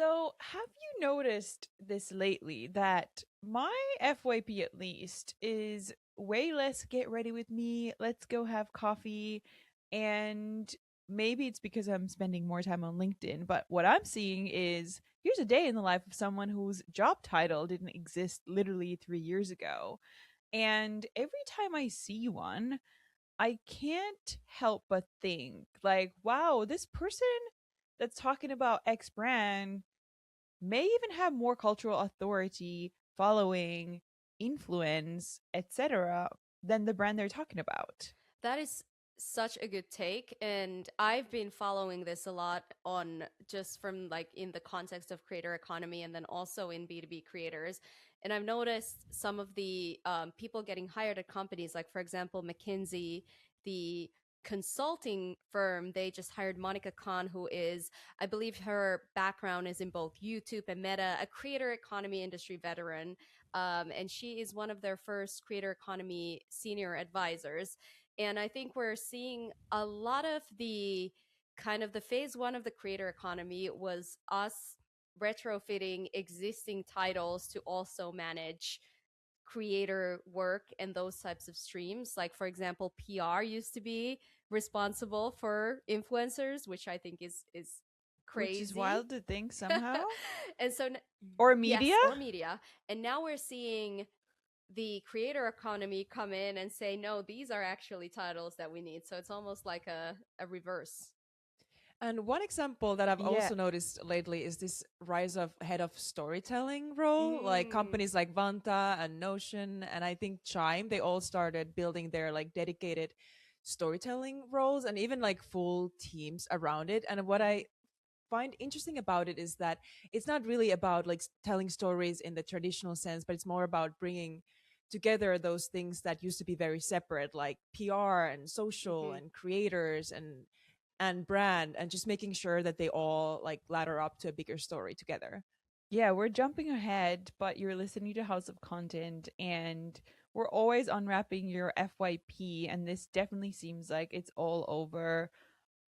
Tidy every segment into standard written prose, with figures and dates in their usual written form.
So, have you noticed this lately that my FYP at least is way less get ready with me, let's go have coffee, and maybe it's because I'm spending more time on LinkedIn, but what I'm seeing is here's a day in the life of someone whose job title didn't exist literally 3 years ago. And every time I see one, I can't help but think like, wow, this person that's talking about X brand may even have more cultural authority, following, influence, etc., than the brand they're talking about. That is such a good take. And I've been following this a lot on just from like in the context of creator economy and then also in B2B creators. And I've noticed some of the people getting hired at companies, like, for example, McKinsey, the consulting firm, they just hired Monica Khan, who is, I believe her background is in both YouTube and Meta, a creator economy industry veteran. And she is one of their first creator economy senior advisors. And I think we're seeing a lot of the kind of the phase one of the creator economy was us retrofitting existing titles to also manage creator work and those types of streams. Like, for example, PR used to be responsible for influencers, which I think is Which is crazy. wild to think somehow. And so, Or media? yes, or media. And now we're seeing the creator economy come in and say, no, these are actually titles that we need. So it's almost like a reverse. And one example that I've Yeah. also noticed lately is this rise of head of storytelling role, like Mm. companies like Vanta and Notion, and I think Chime, they all started building their like dedicated storytelling roles and even like full teams around it. And what I find interesting about it is that it's not really about like telling stories in the traditional sense, but it's more about bringing together those things that used to be very separate, like PR and social Mm-hmm. and creators and brand, and just making sure that they all like ladder up to a bigger story together. Yeah, we're jumping ahead, but you're listening to House of Content, and we're always unwrapping your FYP, and this definitely seems like it's all over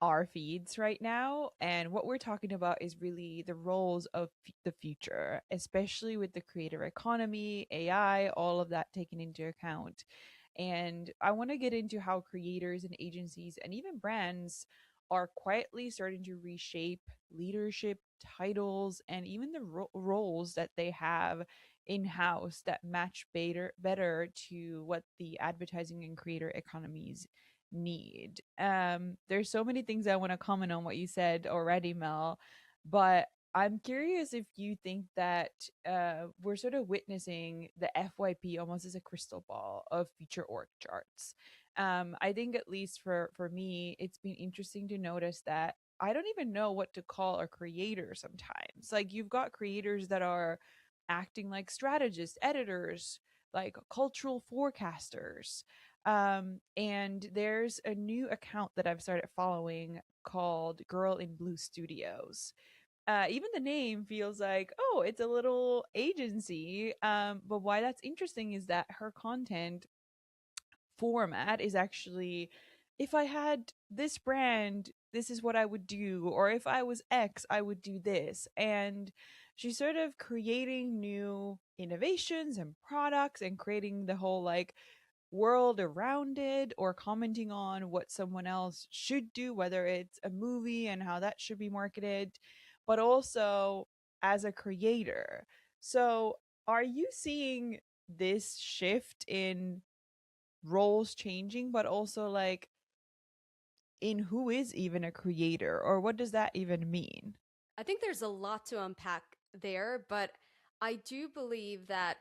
our feeds right now. And what we're talking about is really the roles of the future, especially with the creator economy, AI, all of that taken into account. And I want to get into how creators and agencies and even brands are quietly starting to reshape leadership titles and even the roles that they have in house that match better to what the advertising and creator economies need. There's so many things I want to comment on what you said already, Mel, but I'm curious if you think that we're sort of witnessing the FYP almost as a crystal ball of future org charts. I think at least for me, it's been interesting to notice that I don't even know what to call a creator sometimes. Like you've got creators that are acting like strategists, editors, like cultural forecasters. And there's a new account that I've started following called Girl in Blue Studios. Even the name feels like, oh, it's a little agency. But why that's interesting is that her content format is actually, if I had this brand, this is what I would do, or if I was X, I would do this. And she's sort of creating new innovations and products and creating the whole like world around it, or commenting on what someone else should do, whether it's a movie and how that should be marketed, but also as a creator. So, are you seeing this shift in roles changing, but also like in who is even a creator, or what does that even mean? I think there's a lot to unpack there, but I do believe that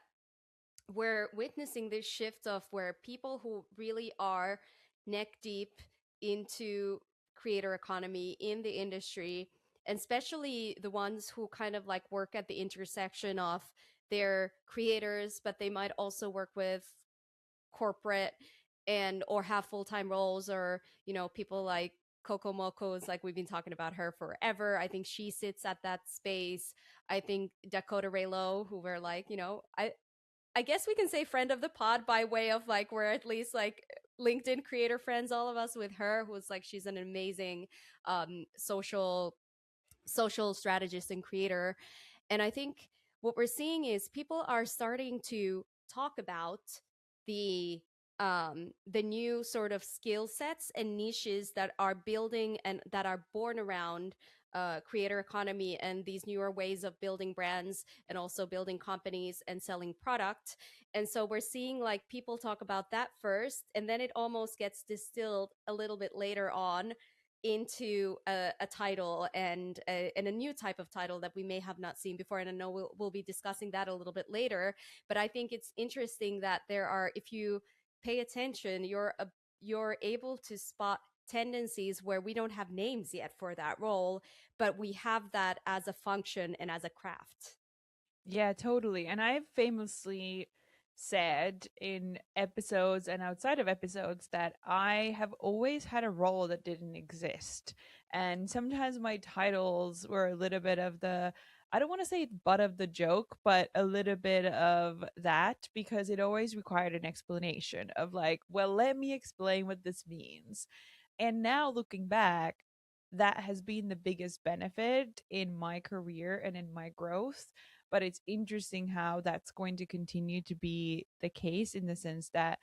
we're witnessing this shift of where people who really are neck deep into creator economy in the industry, and especially the ones who kind of like work at the intersection of their creators, but they might also work with corporate and or have full-time roles, or people like Coco Moco's, like we've been talking about her forever. I think she sits at that space. I think Dakota Raylo, who we're like, I guess we can say friend of the pod by way of like we're at least like LinkedIn creator friends, all of us with her, who's like she's an amazing social social strategist and creator. And I think what we're seeing is people are starting to talk about the the new sort of skill sets and niches that are building and that are born around creator economy and these newer ways of building brands and also building companies and selling product. And so we're seeing like people talk about that first, and then it almost gets distilled a little bit later on into a title and a new type of title that we may have not seen before. And I know we'll be discussing that a little bit later. But I think it's interesting that there are, if you pay attention, you're able to spot tendencies where we don't have names yet for that role, but we have that as a function and as a craft. Yeah, totally. And I've famously said in episodes and outside of episodes that I have always had a role that didn't exist. And sometimes my titles were a little bit of the, I don't want to say butt of the joke, but a little bit of that because it always required an explanation of like, well, let me explain what this means. And now looking back, that has been the biggest benefit in my career and in my growth. But it's interesting how that's going to continue to be the case in the sense that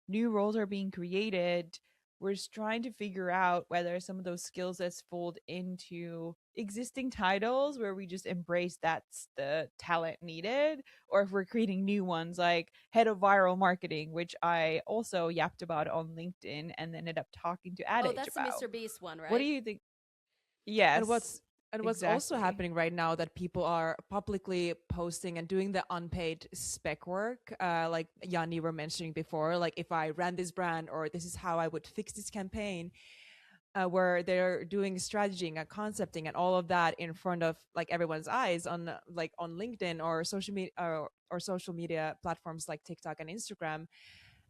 new roles are being created. We're just trying to figure out whether some of those skill sets fold into existing titles where we just embrace that's the talent needed, or if we're creating new ones like head of viral marketing, which I also yapped about on LinkedIn and then ended up talking to Ad Oh, Age that's the about. Mr. Beast one, What do right? you think? And Yes, what's also exactly. happening right now that people are publicly posting and doing the unpaid spec work, like Yanni were mentioning before, like if I ran this brand or this is how I would fix this campaign, where they're doing strategizing and concepting and all of that in front of like everyone's eyes on like on LinkedIn or social media or social media platforms like TikTok and Instagram.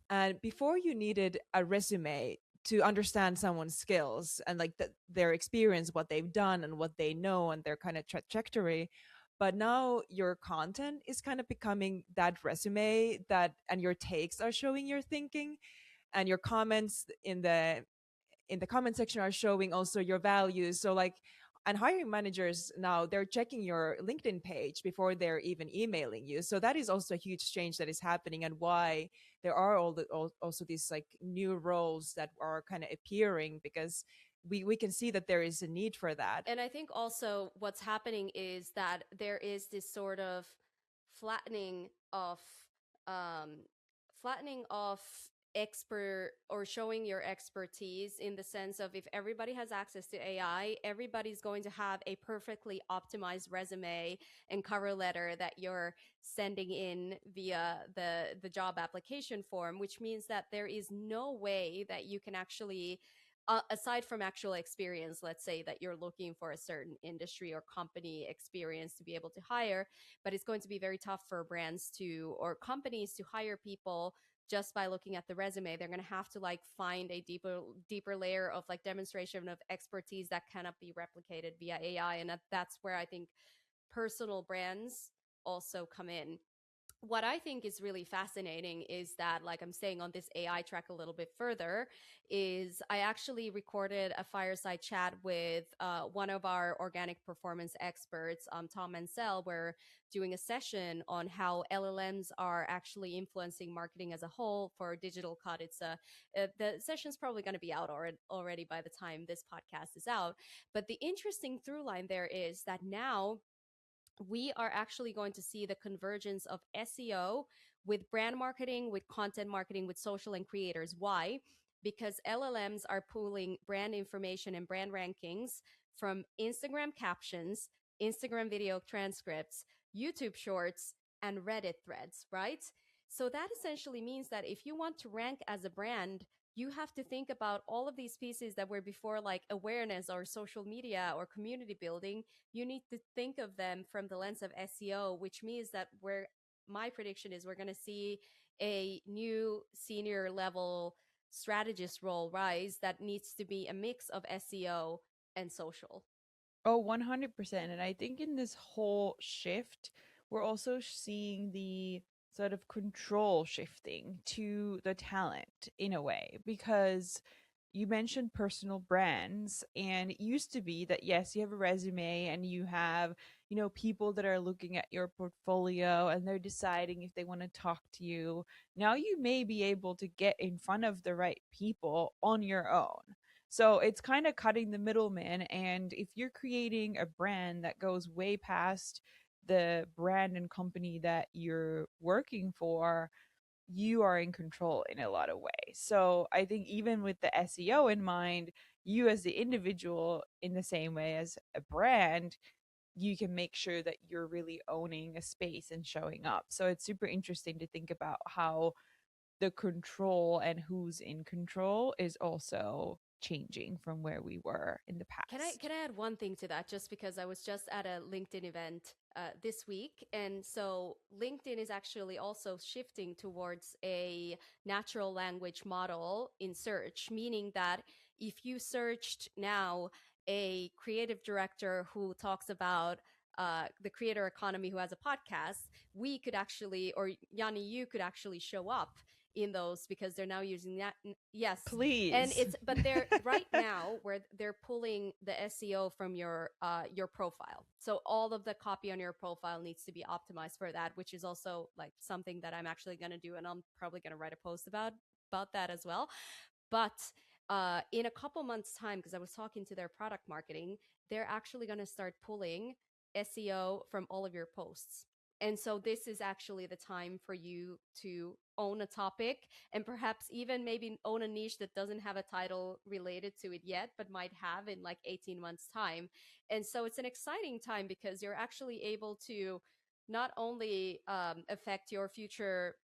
And before you needed a resume to understand someone's skills and like their experience, what they've done and what they know and their kind of trajectory. But now your content is kind of becoming that resume that, and your takes are showing your thinking, and your comments in the comment section are showing also your values. So like, and hiring managers now, they're checking your LinkedIn page before they're even emailing you. So that is also a huge change that is happening, and why there are also these like new roles that are kind of appearing, because we can see that there is a need for that. And I think also what's happening is that there is this sort of flattening of um, flattening of expert or showing your expertise, in the sense of if everybody has access to AI, everybody's going to have a perfectly optimized resume and cover letter that you're sending in via the job application form, which means that there is no way that you can actually, aside from actual experience, let's say that you're looking for a certain industry or company experience to be able to hire, but it's going to be very tough for brands to or companies to hire people just by looking at the resume. They're going to have to like find a deeper layer of like demonstration of expertise that cannot be replicated via AI. And that's where I think personal brands also come in. What I think is really fascinating is that, like, I'm staying on this AI track a little bit further, is I actually recorded a fireside chat with one of our organic performance experts, Tom Mansell. We're doing a session on how LLMs are actually influencing marketing as a whole for digital cut. The session's probably going to be out already by the time this podcast is out. But the interesting through line there is that now we are actually going to see the convergence of SEO with brand marketing, with content marketing, with social and creators. Why? Because LLMs are pulling brand information and brand rankings from Instagram captions, Instagram video transcripts, YouTube shorts, and Reddit threads, right? So that essentially means that if you want to rank as a brand, you have to think about all of these pieces that were before like awareness or social media or community building. You need to think of them from the lens of SEO, which means that my prediction is we're going to see a new senior level strategist role rise that needs to be a mix of SEO and social. Oh, 100%. And I think in this whole shift, we're also seeing the sort of control shifting to the talent in a way because you mentioned personal brands, and it used to be that yes, you have a resume and you have, people that are looking at your portfolio and they're deciding if they want to talk to you. Now you may be able to get in front of the right people on your own. So it's kind of cutting the middleman. And if you're creating a brand that goes way past the brand and company that you're working for, you are in control in a lot of ways. So I think even with the SEO in mind, you as the individual, in the same way as a brand, you can make sure that you're really owning a space and showing up. So it's super interesting to think about how the control and who's in control is also changing from where we were in the Can past. I add one thing to that? Just because I was just at a LinkedIn event this week, and so LinkedIn is actually also shifting towards a natural language model in search, meaning that if you searched now a creative director who talks about the creator economy who has a podcast, we could actually, or Yanni, you could actually show up in those because they're now using that. Yes, and Please. it's but they're right now where they're pulling the SEO from your profile. So all of the copy on your profile needs to be optimized for that, which is also like something that I'm actually going to do, and I'm probably going to write a post about that as well. But in a couple months time, because I was talking to their product marketing, they're actually going to start pulling SEO from all of your posts. And so this is actually the time for you to own a topic and perhaps even maybe own a niche that doesn't have a title related to it yet, but might have in like 18 months time. And so it's an exciting time because you're actually able to not only affect your future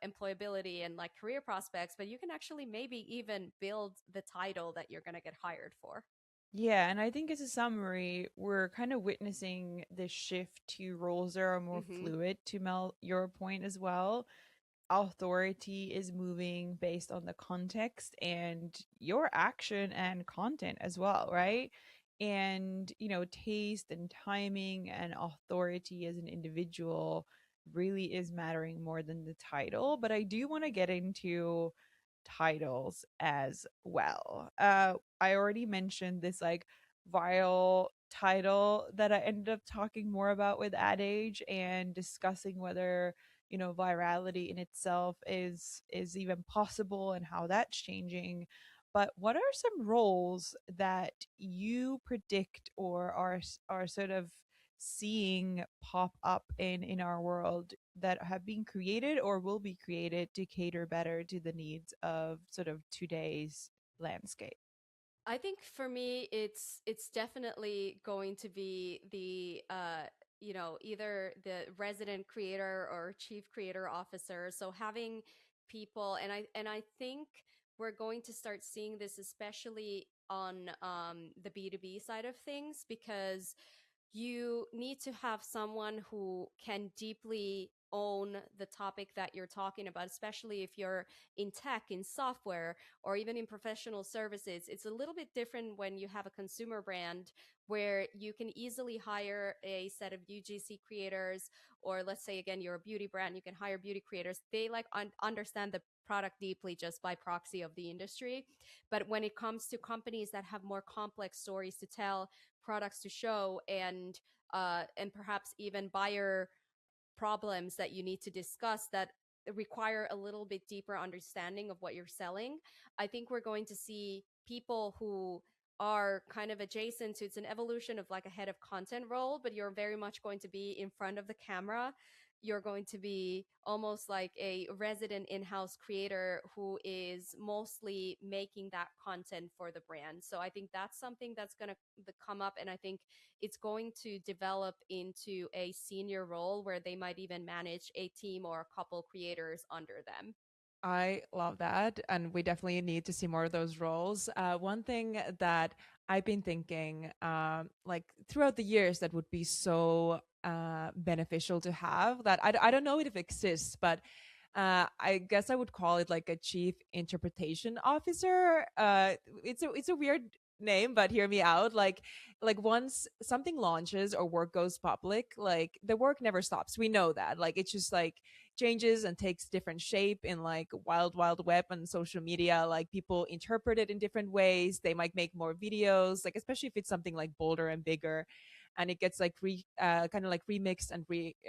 employability and like career prospects, but you can actually maybe even build the title that you're going to get hired for. Yeah, and I think as a summary, we're kind of witnessing this shift to roles that are more Mm-hmm. fluid, to Mel, your point as well. Authority is moving based on the context and your action and content as well, right? And, taste and timing and authority as an individual really is mattering more than the title. But I do want to get into titles as well. I already mentioned this like viral title that I ended up talking more about with Ad Age and discussing whether virality in itself is even possible and how that's changing. But what are some roles that you predict or are sort of seeing pop up in our world that have been created or will be created to cater better to the needs of sort of today's landscape? I think for me, it's definitely going to be the either the resident creator or chief creator officer. So having people, and I think we're going to start seeing this especially on the B2B side of things because you need to have someone who can deeply own the topic that you're talking about, especially if you're in tech, in software, or even in professional services. It's a little bit different when you have a consumer brand where you can easily hire a set of UGC creators, or let's say again, you're a beauty brand, you can hire beauty creators. They like understand the product deeply just by proxy of the industry. But when it comes to companies that have more complex stories to tell, products to show, and perhaps even buyer problems that you need to discuss that require a little bit deeper understanding of what you're selling, I think we're going to see people who are kind of adjacent to, it's an evolution of like a head of content role, but you're very much going to be in front of the camera. You're going to be almost like a resident in-house creator who is mostly making that content for the brand. So I think that's something that's going to come up, and I think it's going to develop into a senior role where they might even manage a team or a couple creators under them. I love that. And we definitely need to see more of those roles. One thing that I've been thinking, like throughout the years, that would be so beneficial to have that I don't know if it exists, but I guess I would call it like a chief interpretation officer. It's a weird name, but hear me out. Like once something launches or work goes public, like the work never stops. We know that. Like it's just like changes and takes different shape in like wild web and social media. Like people interpret it in different ways. They might make more videos, like especially if it's something like bolder and bigger, and it gets like kind of like remixed and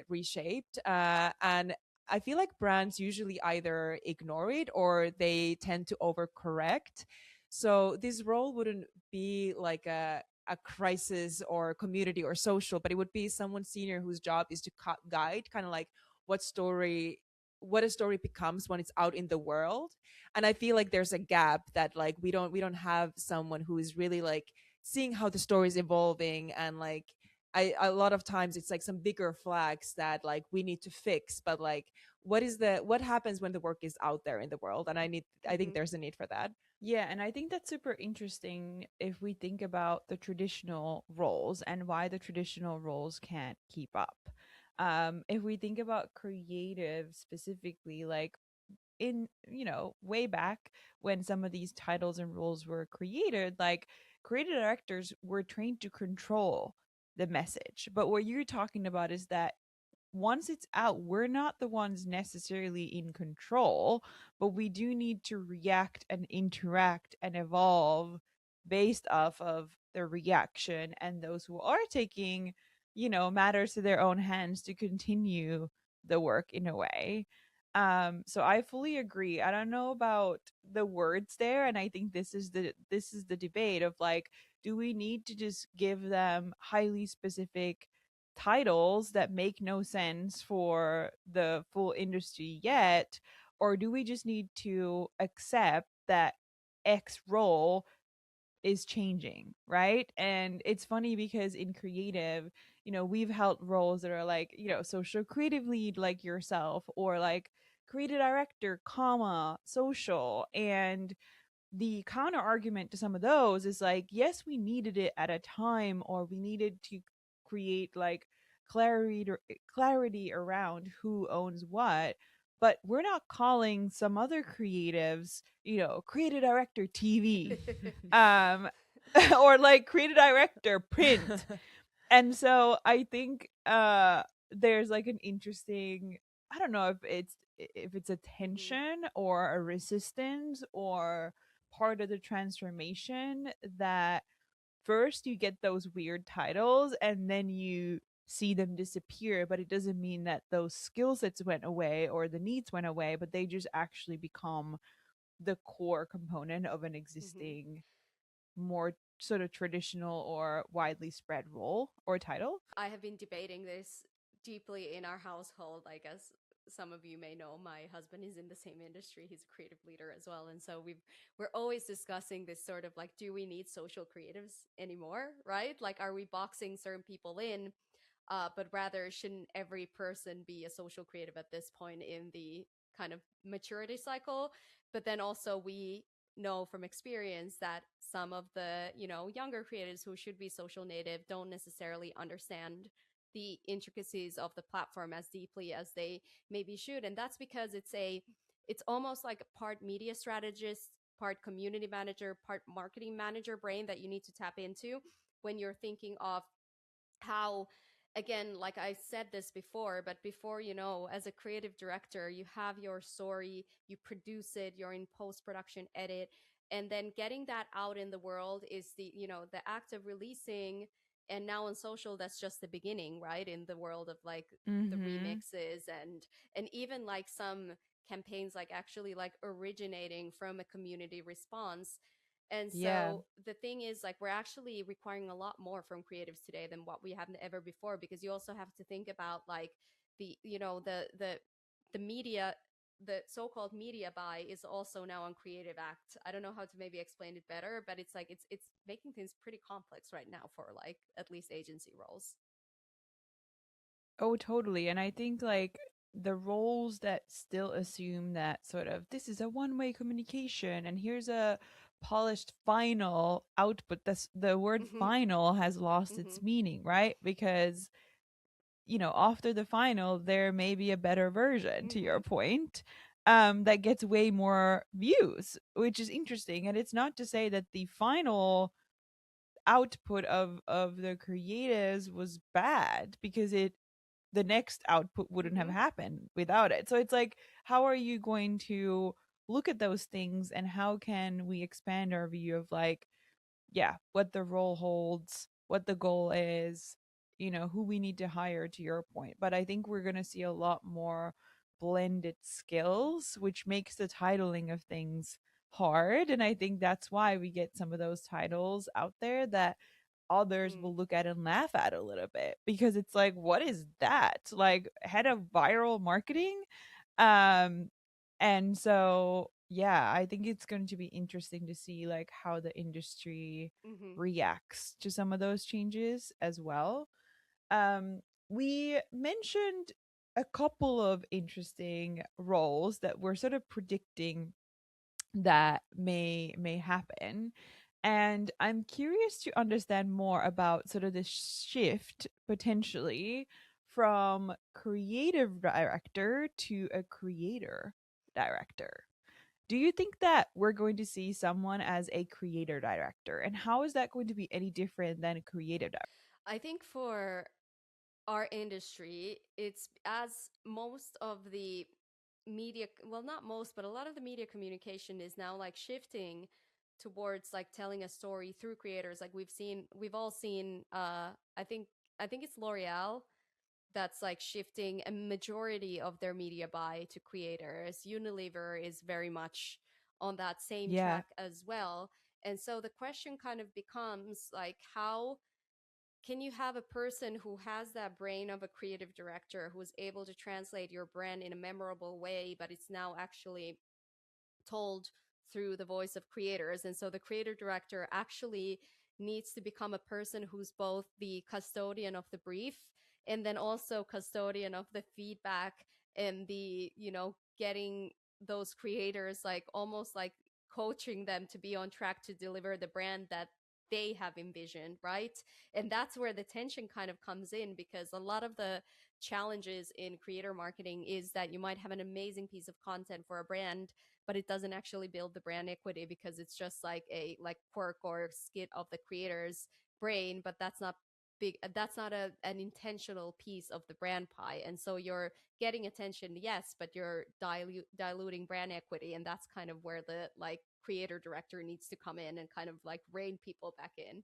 reshaped. And I feel like brands usually either ignore it or they tend to overcorrect. So this role wouldn't be like a crisis or community or social, but it would be someone senior whose job is to guide kind of like what story what a story becomes when it's out in the world. And I feel like there's a gap that like we don't have someone who is really like seeing how the story is evolving. And like a lot of times it's like some bigger flags that like we need to fix, but like what happens when the work is out there in the world. And I think Mm-hmm. there's a need for that. Yeah, and I think that's super interesting if we think about the traditional roles and why the traditional roles can't keep up. If we think about creative specifically, like in, way back when some of these titles and roles were created, like creative directors were trained to control the message. But what you're talking about is that once it's out, we're not the ones necessarily in control, but we do need to react and interact and evolve based off of the reaction and those who are taking, matters to their own hands to continue the work in a way. So I fully agree. I don't know about the words there, and I think this is the debate of like, do we need to just give them highly specific titles that make no sense for the full industry yet, or do we just need to accept that X role is changing, right? And it's funny because in creative, we've held roles that are like, social creative lead like yourself, or like creative director, comma, social. And the counter argument to some of those is like, yes, we needed it at a time, or we needed to create like clarity around who owns what, but we're not calling some other creatives, creative director TV, um or like creative director print. And so I think there's like an interesting, I don't know if it's a Mm-hmm. tension or a resistance or part of the transformation, that first you get those weird titles and then you see them disappear, but it doesn't mean that those skill sets went away or the needs went away, but they just actually become the core component of an Mm-hmm. existing, more sort of traditional or widely spread role or title. I have been debating this deeply in our household. I guess some of you may know my husband is in the same industry. He's a creative leader as well, and so we're always discussing this sort of like, do we need social creatives anymore? Right? Like, are we boxing certain people in? But rather, shouldn't every person be a social creative at this point in the kind of maturity cycle? But then also, we know from experience that some of the younger creators who should be social native don't necessarily understand the intricacies of the platform as deeply as they maybe should. And that's because it's almost like a part media strategist, part community manager, part marketing manager brain that you need to tap into when you're thinking of how, again, like I said this before, but before, as a creative director, you have your story, you produce it, you're in post production edit, and then getting that out in the world is the act of releasing. And now on social, that's just the beginning, right? In the world of like the Mm-hmm. remixes and even like some campaigns like actually like originating from a community response. And Yeah. so the thing is, like, we're actually requiring a lot more from creatives today than what we have ever before, because you also have to think about like the media, the so-called media buy is also now on Creative Act. I don't know how to maybe explain it better, but it's like it's making things pretty complex right now for like at least agency roles. Oh, totally. And I think like the roles that still assume that sort of this is a one-way communication and here's a polished final output, that's the word Mhm. final has lost its Mhm. meaning, right? Because after the final there may be a better version, to your Mhm. point, that gets way more views, which is interesting. And it's not to say that the final output of the creatives was bad because it the next output wouldn't have Mm-hmm. happened without it. So it's like, how are you going to look at those things, and how can we expand our view of like, yeah, what the role holds, what the goal is, who we need to hire, to your point. But I think we're going to see a lot more blended skills, which makes the titling of things hard. And I think that's why we get some of those titles out there that others Mm. will look at and laugh at a little bit, because it's like, what is that? Like, head of viral marketing? um and so, yeah, I think it's going to be interesting to see like how the industry Mm-hmm. reacts to some of those changes as well. We mentioned a couple of interesting roles that we're sort of predicting that may happen, and I'm curious to understand more about sort of the shift potentially from creative director to a creator director. Do you think that we're going to see someone as a creator director, and how is that going to be any different than a creative director? I think for our industry, it's as most of the media, well, not most, but a lot of the media communication is now like shifting towards like telling a story through creators. Like we've all seen, I think it's L'Oreal that's like shifting a majority of their media buy to creators. Unilever is very much on that same Yeah. track as well. And so the question kind of becomes like, how can you have a person who has that brain of a creative director who is able to translate your brand in a memorable way, but it's now actually told through the voice of creators? And so the creator director actually needs to become a person who's both the custodian of the brief and then also custodian of the feedback and the, getting those creators like almost like coaching them to be on track to deliver the brand that they have envisioned, right? And that's where the tension kind of comes in, because a lot of the challenges in creator marketing is that you might have an amazing piece of content for a brand, but it doesn't actually build the brand equity because it's just like a like quirk or skit of the creator's brain, but that's not an intentional piece of the brand pie. And so you're getting attention, yes, but you're diluting brand equity, and that's kind of where the like creator director needs to come in and kind of like rein people back in.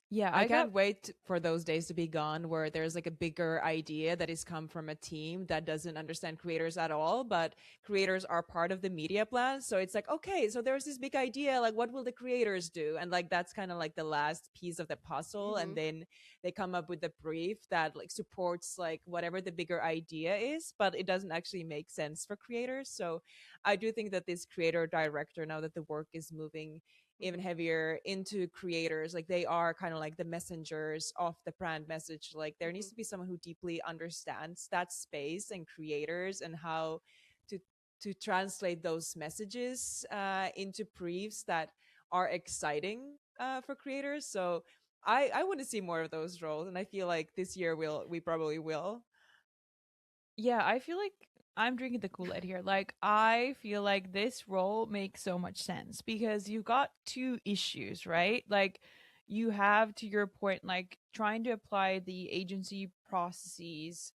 Yeah, I I got. can't wait for those days to be gone where there's like a bigger idea that has come from a team that doesn't understand creators at all, but creators are part of the media plan. So it's like, okay, so there's this big idea, like what will the creators do? And like that's kind of like the last piece of the puzzle. And Mm-hmm. then they come up with the brief that like supports like whatever the bigger idea is, but it doesn't actually make sense for creators. So I do think that this creator director, now that the work is moving even Mm-hmm. heavier into creators, like they are kind of like the messengers of the brand message, like there Mm-hmm. needs to be someone who deeply understands that space and creators and how to translate those messages into briefs that are exciting for creators. So I want to see more of those roles, and I feel like this year we probably will. Yeah, I feel like I'm drinking the Kool-Aid here. Like, I feel like this role makes so much sense because you've got two issues, right? Like, you have, to your point, like trying to apply the agency processes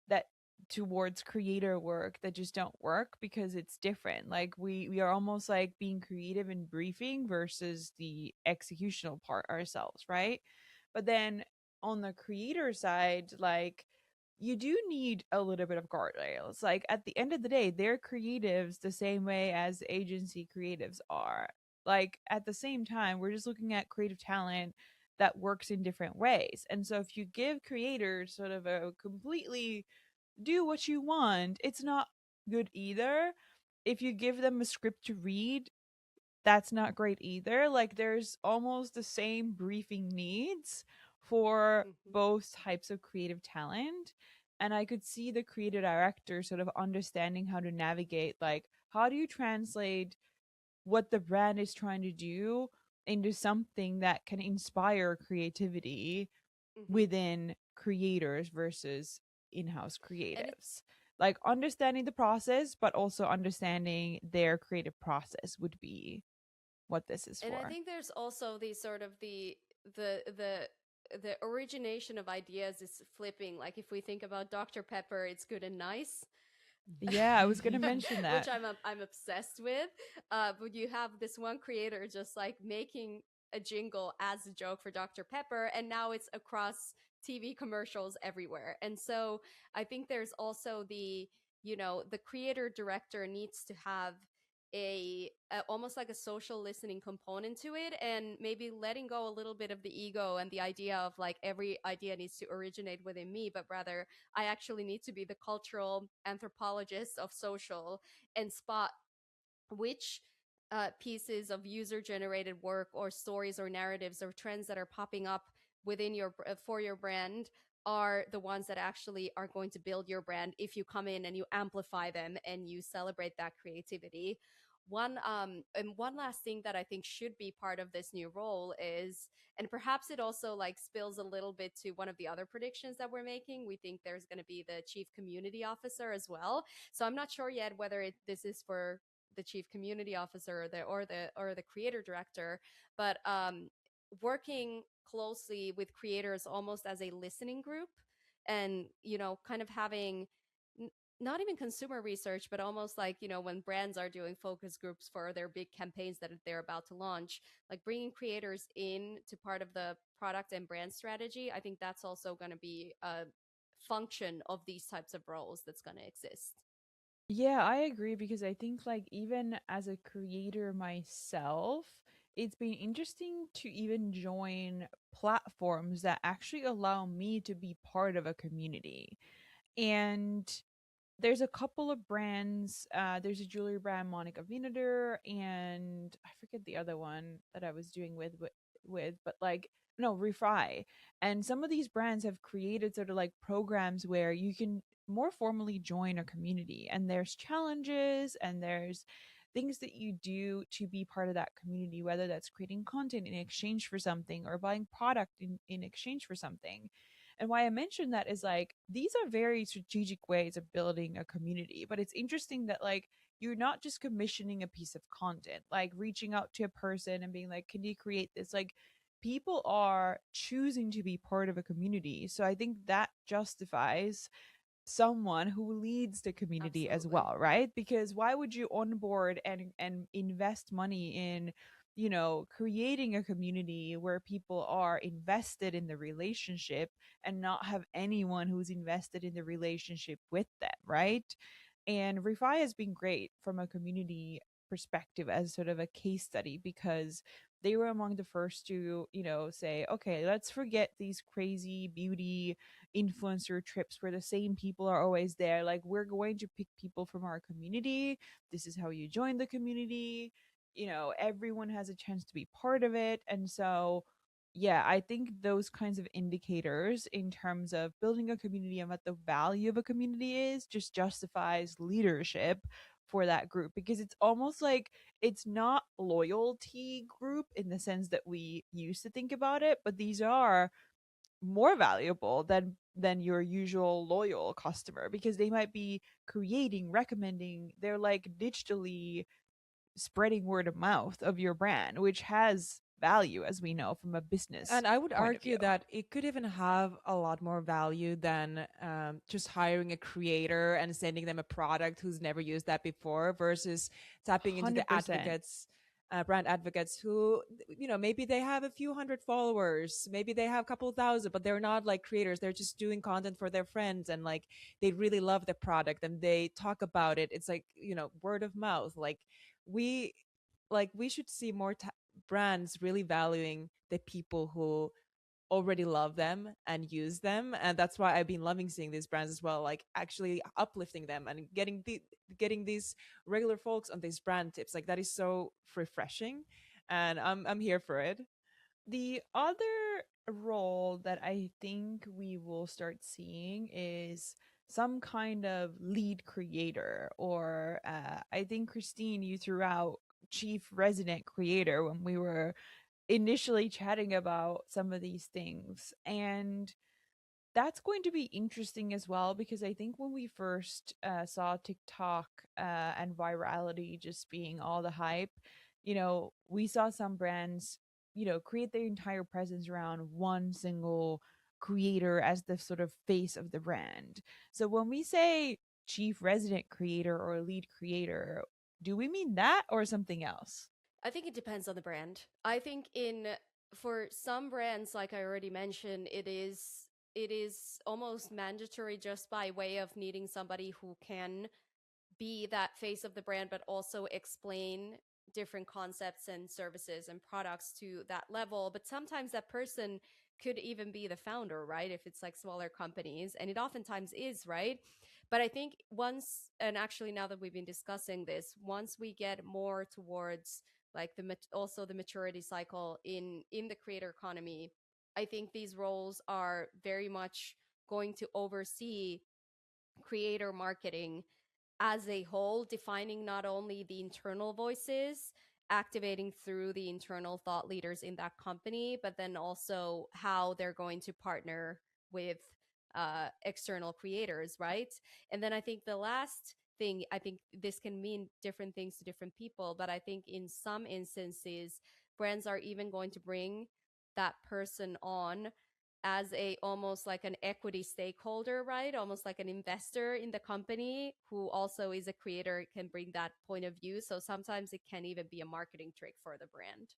that towards creator work that just don't work because it's different. Like, we are almost like being creative in briefing versus the executional part ourselves, right? But then on the creator side, like, you do need a little bit of guardrails. Like, at the end of the day, they're creatives the same way as agency creatives are. Like, at the same time, we're just looking at creative talent that works in different ways. And so if you give creators sort of a completely do what you want, it's not good either. If you give them a script to read, that's not great either. Like, there's almost the same briefing needs for Mm-hmm. both types of creative talent. And I could see the creative director sort of understanding how to navigate, like, how do you translate what the brand is trying to do into something that can inspire creativity Mm-hmm. within creators versus in-house And it creatives. Like, understanding the process but also understanding their creative process would be. what this is And I for. think there's also the sort of the the the origination of ideas is flipping. Like if we think about Dr. Pepper, it's good and nice, Yeah, I was going to mention which that. I'm obsessed with. But you have this one creator just like making a jingle as a joke for Dr. Pepper, and now it's across TV commercials everywhere. And so I think there's also the creator director needs to have a almost like a social listening component to it, and maybe letting go a little bit of the ego and the idea of like every idea needs to originate within me, but rather I actually need to be the cultural anthropologist of social and spot which pieces of user generated work or stories or narratives or trends that are popping up within your for your brand are the ones that actually are going to build your brand if you come in and you amplify them and you celebrate that creativity. One last thing that I think should be part of this new role is, and perhaps it also like spills a little bit to one of the other predictions that we're making, we think there's going to be the chief community officer as well. So I'm not sure yet whether this is for the chief community officer or the creator director, but working closely with creators almost as a listening group, and kind of having n- not even consumer research, but almost like when brands are doing focus groups for their big campaigns that they're about to launch, like bringing creators in to part of the product and brand strategy. I think that's also going to be a function of these types of roles that's going to exist. Yeah, I agree because I think like even as a creator myself, it's been interesting to even join platforms that actually allow me to be part of a community. And there's a couple of brands. There's a jewelry brand, Monica Vinader, and I forget the other one that I was doing with, but like no, Refry. And some of these brands have created sort of like programs where you can more formally join a community, and there's challenges and there's things that you do to be part of that community, whether that's creating content in exchange for something or buying product in exchange for something. And why I mentioned that is like these are very strategic ways of building a community. But it's interesting that like you're not just commissioning a piece of content, like reaching out to a person and being like, can you create this? Like people are choosing to be part of a community. So I think that justifies someone who leads the community as Absolutely. well, right? Because why would you onboard and invest money in, creating a community where people are invested in the relationship and not have anyone who's invested in the relationship with them, right? And Refi has been great from a community perspective as sort of a case study because they were among the first to, say, okay, let's forget these crazy beauty influencer trips where the same people are always there. Like, we're going to pick people from our community. This is how you join the community. Everyone has a chance to be part of it. And so, yeah, I think those kinds of indicators in terms of building a community and what the value of a community is just justifies leadership for that group because it's almost like it's not loyalty group in the sense that we used to think about it, but these are more valuable than your usual loyal customer because they might be creating, recommending, they're like digitally spreading word of mouth of your brand, which has value as we know from a business And I would point of view. argue that it could even have a lot more value than just hiring a creator and sending them a product who's never used that before versus tapping into the 100%. advocates, brand advocates who, maybe they have a few hundred followers, maybe they have a couple thousand, but they're not like creators. They're just doing content for their friends and like they really love the product and they talk about it. It's like, word of mouth. We, we should see more brands really valuing the people who already love them and use them, and that's why I've been loving seeing these brands as well, like actually uplifting them and getting these regular folks on these brand tips. Like that is so refreshing, and I'm here for it. The other role that I think we will start seeing is some kind of lead creator, or I think Christine, you threw out chief resident creator when we were initially chatting about some of these things. And that's going to be interesting as well because I think when we first saw TikTok and virality just being all the hype, we saw some brands, create their entire presence around one single creator as the sort of face of the brand. So when we say chief resident creator or lead creator, do we mean that or something else? I think it depends on the brand. I think in for some brands, like I already mentioned, it is almost mandatory just by way of needing somebody who can be that face of the brand, but also explain different concepts and services and products to that level. But sometimes that person could even be the founder, right? If it's like smaller companies, and it oftentimes is, right? But I think once, and actually now that we've been discussing this, once we get more towards like also the maturity cycle in the creator economy, I think these roles are very much going to oversee creator marketing as a whole, defining not only the internal voices, activating through the internal thought leaders in that company, but then also how they're going to partner with external creators, right? And then I think the last thing, I think this can mean different things to different people, but I think in some instances, brands are even going to bring that person on as a almost like an equity stakeholder, right? Almost like an investor in the company who also is a creator, can bring that point of view. So sometimes it can even be a marketing trick for the brand.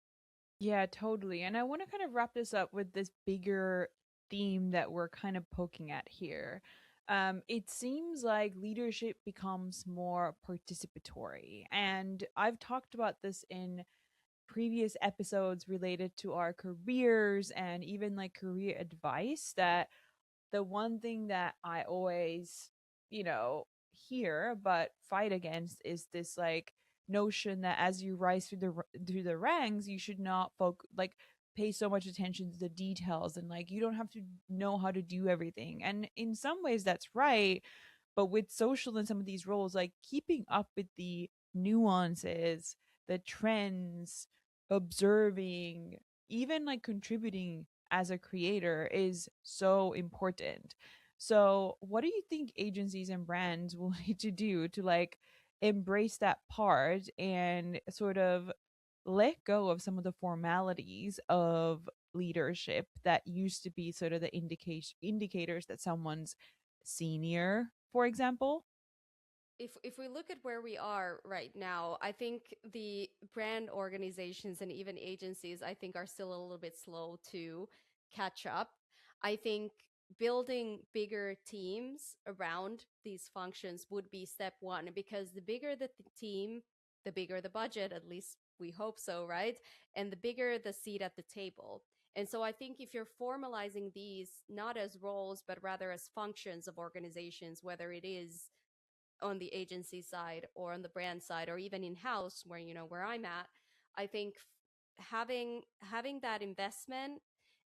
Yeah, totally. And I want to kind of wrap this up with this bigger theme that we're kind of poking at here. It seems like leadership becomes more participatory. And I've talked about this in previous episodes related to our careers and even like career advice, that the one thing that I always, hear but fight against is this like notion that as you rise through the ranks, you should not pay so much attention to the details, and like you don't have to know how to do everything. And in some ways that's right, but with social and some of these roles, like keeping up with the nuances, the trends, observing, even like contributing as a creator is so important. So, what do you think agencies and brands will need to do to like embrace that part and sort of let go of some of the formalities of leadership that used to be sort of the indicators that someone's senior, for example? If we look at where we are right now, I think the brand organizations and even agencies, I think, are still a little bit slow to catch up. I think building bigger teams around these functions would be step one, because the bigger the team, the bigger the budget, at least we hope so, right? And the bigger the seat at the table. And so I think if you're formalizing these not as roles, but rather as functions of organizations, whether it is on the agency side or on the brand side or even in house where where I'm at, I think having that investment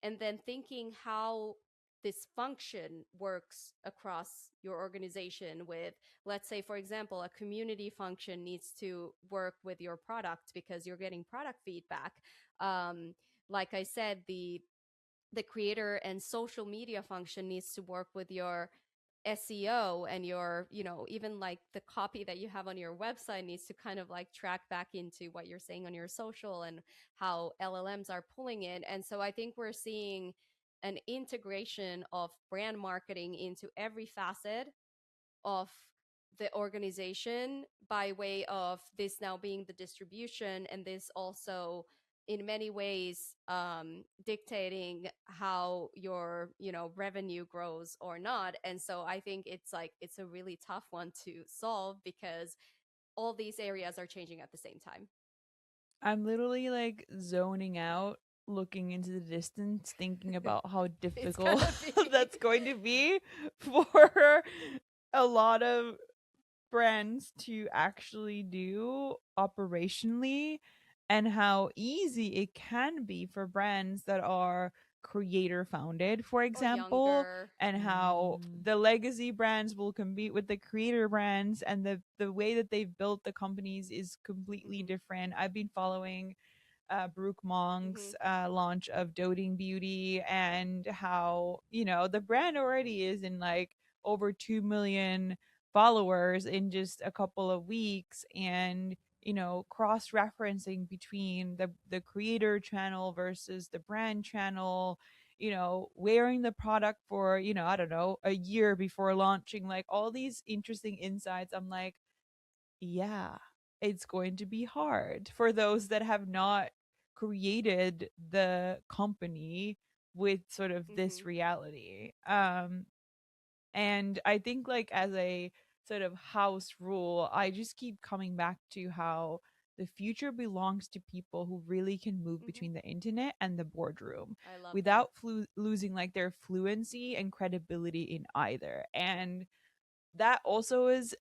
and then thinking how this function works across your organization with, let's say for example, a community function needs to work with your product because you're getting product feedback. um, like I said, the creator and social media function needs to work with your SEO, and your, even like the copy that you have on your website needs to kind of like track back into what you're saying on your social and how LLMs are pulling it. And so I think we're seeing an integration of brand marketing into every facet of the organization by way of this now being the distribution, and this also in many ways dictating how your revenue grows or not. And so I think it's a really tough one to solve because all these areas are changing at the same time. I'm literally like zoning out, looking into the distance, thinking about how It's difficult gonna be that's going to be for a lot of brands to actually do operationally, and how easy it can be for brands that are creator founded, for or example, younger. and how Mm. the legacy brands will compete with the creator brands, and the way that they've built the companies is completely Hmm. different. I've been following Brooke Hmm. Monk's launch of Doting Beauty, and how, the brand already is in like over 2 million followers in just a couple of weeks. And cross referencing between the creator channel versus the brand channel, wearing the product for, I don't know, a year before launching, like all these interesting insights. I'm like, yeah, it's going to be hard for those that have not created the company with sort of this Hmm. reality. And I think, like, as a sort of house rule, I just keep coming back to how the future belongs to people who really can move Hmm. between the internet and the boardroom I love that. without losing like their fluency and credibility in either. And that also is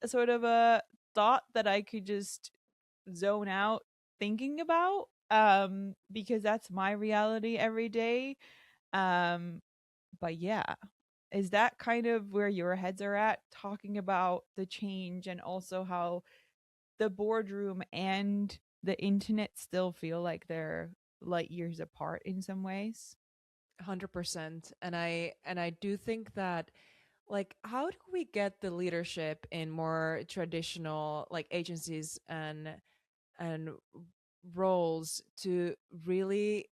sort of a thought that I could just zone out thinking about, because that's my reality every day. um but yeah, is that kind of where your heads are at, talking about the change and also how the boardroom and the internet still feel like they're light years apart in some ways? 100%. And I do think that, like, how do we get the leadership in more traditional like agencies and roles to really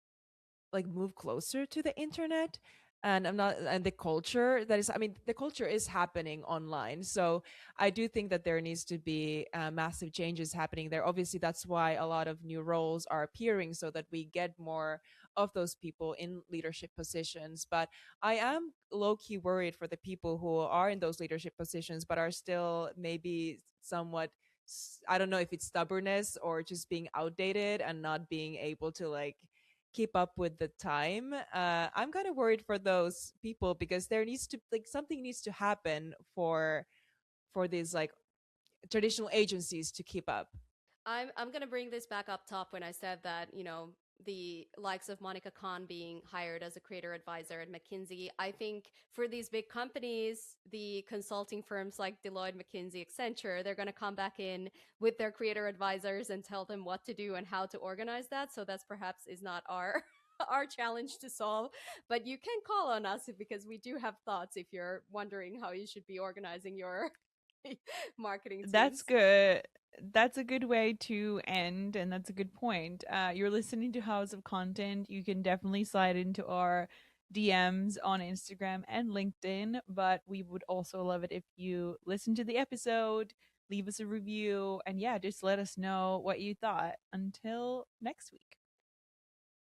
like move closer to the internet? And I'm not, and the culture that is, I mean, the culture is happening online, so I do think that there needs to be massive changes happening there. Obviously, that's why a lot of new roles are appearing, so that we get more of those people in leadership positions. But I am low-key worried for the people who are in those leadership positions but are still maybe somewhat, I don't know if it's stubbornness or just being outdated and not being able to like keep up with the time. I'm kind of worried for those people, because there needs to, like, something needs to happen for these like traditional agencies to keep up. I'm gonna bring this back up top when I said that, the likes of Monica Khan being hired as a creator advisor at McKinsey. I think for these big companies, the consulting firms like Deloitte, McKinsey, Accenture, they're gonna come back in with their creator advisors and tell them what to do and how to organize that. So that's perhaps is not our our challenge to solve. But you can call on us because we do have thoughts if you're wondering how you should be organizing your marketing That's teams. good. That's a good way to end, and that's a good point. You're listening to House of Content. You can definitely slide into our DMs on Instagram and LinkedIn, but we would also love it if you listen to the episode, leave us a review, and yeah, just let us know what you thought. Until next week.